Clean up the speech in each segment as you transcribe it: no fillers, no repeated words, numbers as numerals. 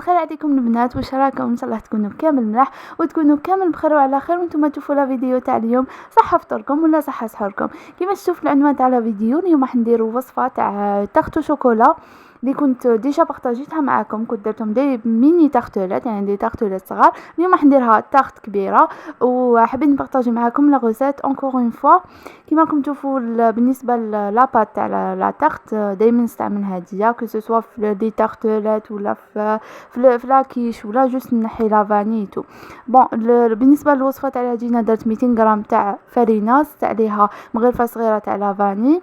الخير عليكم البنات، واش راكم؟ ان شاء الله تكونوا كامل ملاح وتكونوا كامل بخير وعلى خير. وانتم تشوفوا لا فيديو تاع اليوم، صحه فطوركم ولا صحه سحوركم. كيما تشوفوا العنوان تاع لا فيديو، اليوم راح نديروا وصفه تاع تارت شوكولا اللي كنت ديجا بارطاجيتها معكم. كنت درتهم دي ميني تارتولات، يعني دي تارتولات صغار. اليوم راح نديرها تارت كبيره، وحابين نبارطاجي معكم لا غوسيت اونكور اون فوا. كيما راكم تشوفوا بالنسبه لاباط تاع لا تارت دائما نستعمل هاديه، كو سوا في دي تارتولات ولا في لاكيش ولا جوست نحي لا فانيتو. بون بالنسبه للوصفه تاع العجينه درت 200 غرام تاع فرينه، زدت عليها مغرفه صغيره تاع لافاني،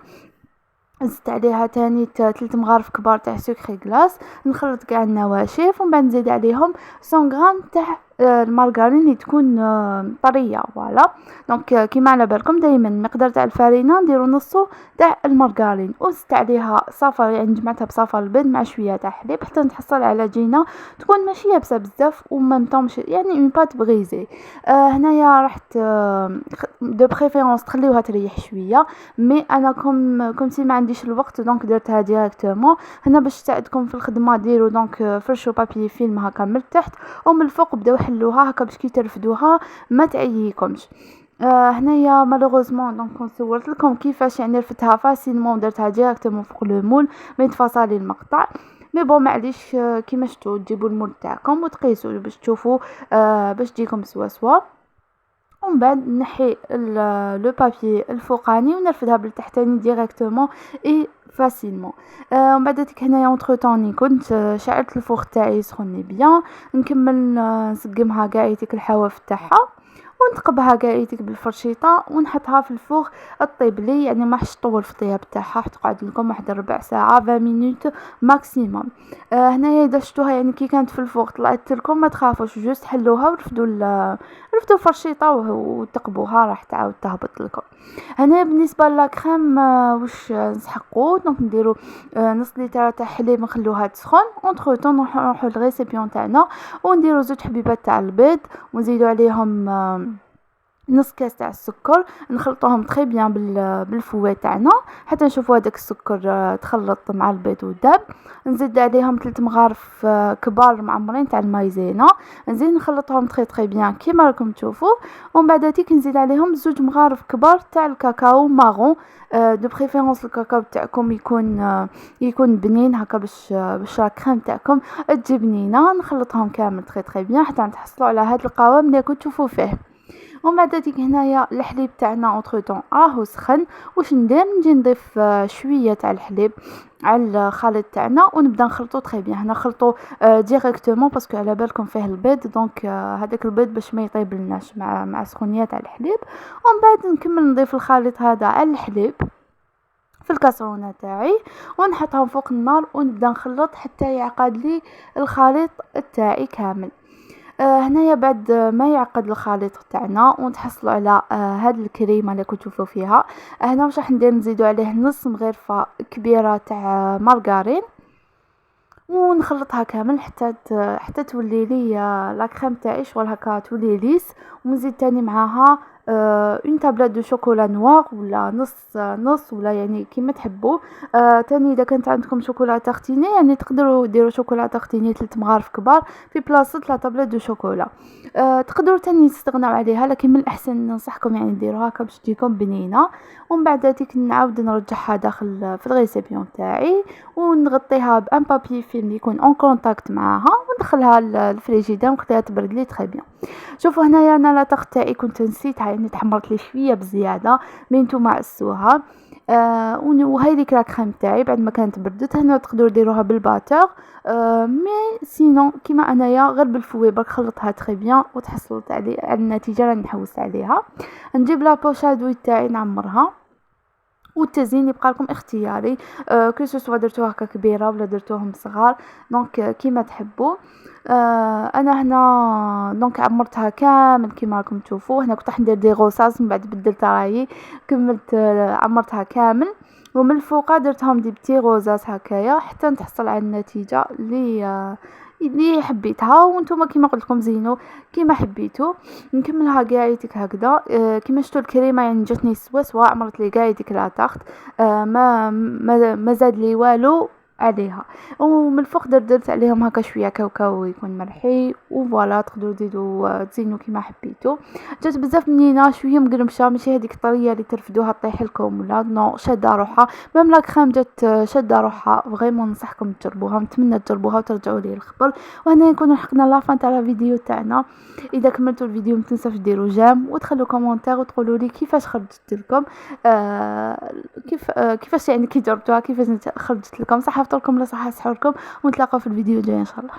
زدت عليها تاني 3 مغارف كبار تاع سكري كلاص. نخلط كاع النواشف ومن بعد نزيد عليهم 100 غرام تاع المارغرين اللي تكون طريه. فوالا دونك كيما على بالكم دائما المقدار تاع الفرينه نديرو نصو تاع المارغرين، وزدت عليها صفر، يعني جمعتها بصفر البيض مع شويه تاع حليب حتى نتحصل على عجينه تكون ماشي يابسه بزاف ومام طومش، يعني اون بات بغيزي. هنايا رحت دو بريفيرونس تخليوها تريح شويه، مي انا كوم ما عنديش الوقت دونك درتها ديريكتومون. هنا باش تساعدكم في الخدمه ديروا دونك فرشوا بابي فيلم هكا من التحت ومن الفوق بداو حلوها هكا باش كي ترفدوها ما تعييكمش. هنايا مالوغوزمون دونك صورت لكم كيفاش يعني رفتها فاسيلمون، درتها ديريكتومون فوق لو مول ما يتفاصل المقطع. مي بون معليش، كيما شفتوا تجيبوا المول تاعكم وتقيسوا باش تشوفوا باش تجيكم سوا سوا. ومن بعد نحي لو بابي الفوقاني ونرفدها بالتحتاني ديريكتومون اي فاسيلمون. ومن بعد ديك هنايا اونتر طوني كنت شعلت الفوق تاعي سخوني بيان، نكمل نسقمها كاع يتيك الحواف تاعها ونتقبها كاع يتيك بالفرشيطه ونحطها في الفوغ الطيب لي، يعني ما حش طول في الطياب تاعها، تقعد لكم واحد ربع ساعه 20 مينوت ماكسيموم. هنايا اذا شفتوها يعني كي كانت في الفوغ طلعت لكم ما تخافوش، جوست حلوها ورفدوا الفرشيطه وتقبوها راح تعاود تهبط لكم. هنا بالنسبه لاكريم واش نسحقوا، دونك نديروا نص لتر تاع حليب نخلوها تسخن، اونتر طون نروحوا للريسيبيون تاعنا ونديروا زوج حبيبات تاع البيض ونزيدوا عليهم نص كاس تاع السكر، نخلطوهم تري بيان بالفوات تاعنا حتى نشوفوا هذاك السكر تخلط مع البيض والداب. نزيد عليهم 3 مغارف كبار معمرين تاع المايزينا، نزيد نخلطهم تري بيان كيما راكم تشوفوا. ومن بعد تيك نزيد عليهم 2 مغارف كبار تاع الكاكاو مارون، دو بريفيرونس الكاكاو تاعكم يكون بنين هكا باش لا كريم تاعكم تجي بنينه. نخلطهم كامل تري بيان حتى نتحصلوا على هذا القوام اللي كنتو تشوفوا فيه. ومن بعد ديك هنايا الحليب تاعنا اونتر طون راهو سخن، واش ندير نجي نضيف شويه تاع الحليب على الخليط تاعنا ونبدا نخلطو تري بيان. هنا خلطو ديريكتومون باسكو على بالكم فيه البيض، دونك هذاك البيض باش ما يطيب لناش مع سخونيه تاع الحليب. ومن بعد نكمل نضيف الخليط هذا على الحليب في الكاسرونه تاعي ونحطهم فوق النار ونبدا نخلط حتى يعقد لي الخليط تاعي كامل. هنايا بعد ما يعقد الخليط تاعنا ونتحصلوا على هاد الكريمه اللي كنتو تشوفوا فيها، هنا واش راح ندير نزيدوا عليه نص مغرفه كبيره تاع مارغرين ونخلطها كامل حتى تولي لي لا كريم تاعي شغل هكا تولي ليس. ونزيد تاني معاها اون تابلات دو شوكولا نوار ولا نص ولا يعني كيما تحبوا. تاني اذا كانت عندكم شوكولا تارتيني يعني تقدروا ديروا شوكولا تارتيني 3 مغارف كبار في بلاصه لا تابلات دو شوكولا. تقدروا تاني تستغنوا عليها، لكن من الاحسن ننصحكم يعني ديروها هكا باش تجيكم بنينه. ومن بعد هذيك نعاود نرجعها داخل في الغيسيبيون تاعي ونغطيها بان بابي فيلم يكون اون كونتاكت معاها وندخلها للفريجيدير ونخليها تبرد لي تري بيان. شوفوا هنايا انا لا طاغ تاعي كنت نسيتها يعني تحمرت لي شويه بزياده، مي نتوما عسوها. وهاي ديك لا كريم تاعي بعد ما كانت بردت. هنا تقدروا ديروها بالباتور، مي سينون كيما انايا غير بالفوي برك خلطها تري بيان وتحصلت على النتيجه راني نحوس عليها. نجيب لا بوشادوي تاعي نعمرها والتزيين يبقى لكم اختياري، كو سوا درتوها هكا كبيره ولا درتوهم صغار دونك كيما تحبوا. انا هنا دونك عمرتها كامل كيما راكم تشوفوا. هنا كنت راح ندير دي غوصاص من بعد بدلت رايي كملت عمرتها كامل، ومن الفوق درتهم دي بتي غوزاس هكايا حتى نتحصل على النتيجه اللي حبيتها. وانتم كيما قلت لكم زينوا كيما حبيتوا. نكملها قاعدتك هكذا كيما شفتوا الكريمه يعني جاتني سوا عمرت لي قاعدتك لا تحت، ما زاد لي والو عليها. ومن الفوق درت عليهم هكا شويه كاوكاو يكون مرحي، وفوالا تقدروا تزيدوا تزينوا كيما حبيتوا. جات بزاف منينه، شويه مقرمشه، ماشي هذيك الطريه اللي ترفدوها طيح لكم ولا نو، شاده روحها. ميم لا كريم جات شاده روحها، فريمون ننصحكم تجربوها، نتمنى تجربوها وترجعوا لي الخبر. وهنا نكونوا حقنا لافان تاع الفيديو تاعنا. اذا كملتوا الفيديو ما تنساوش ديروا جيم وتخلوا كومونتير وتقولوا لي كيفاش خرجت لكم، كيفاش يعني كي جربتوها كيفاش خرجت لكم، صح فطوركم ولا صح سحوركم. ونتلاقاو في الفيديو الجاي ان شاء الله.